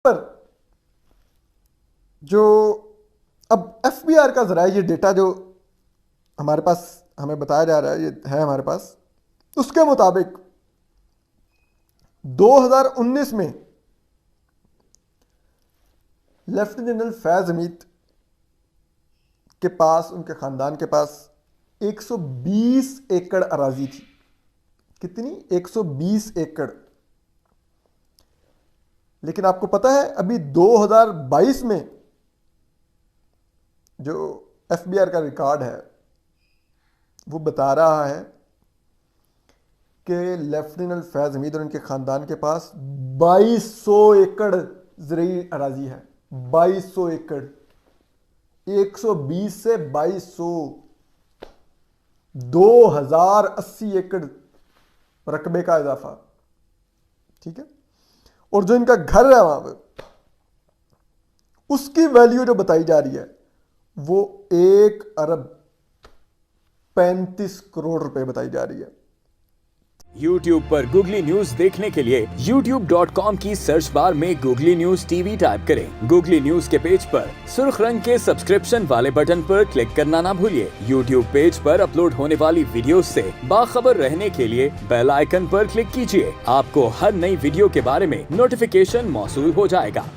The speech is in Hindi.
पर जो अब एफबीआर का जरा ये डेटा जो हमारे पास हमें बताया जा रहा है, ये है हमारे पास, उसके मुताबिक 2019 में लेफ्टिनेंट जनरल फैज हमीद के पास, उनके खानदान के पास 120 एकड़ अराजी थी। कितनी? 120 एकड़। लेकिन आपको पता है अभी 2022 में जो एफबीआर का रिकॉर्ड है वो बता रहा है कि लेफ्टिनेंट फैज हमीद और उनके खानदान के पास 2200 एकड़ ज़रूरी अराजी है। 2200 एकड़, 120 से 2200, 2080 एकड़ रकबे का इजाफा। ठीक है। और जो इनका घर है वहां पर, उसकी वैल्यू जो बताई जा रही है वो 1 अरब 35 करोड़ रुपए बताई जा रही है। YouTube पर गूगली न्यूज देखने के लिए youtube.com की सर्च बार में गूगली न्यूज टीवी टाइप करें। गूगली न्यूज के पेज पर सुर्ख रंग के सब्सक्रिप्शन वाले बटन पर क्लिक करना ना भूलिए। YouTube पेज पर अपलोड होने वाली वीडियोस से बाखबर रहने के लिए बेल आइकन पर क्लिक कीजिए। आपको हर नई वीडियो के बारे में नोटिफिकेशन मौसूल हो जाएगा।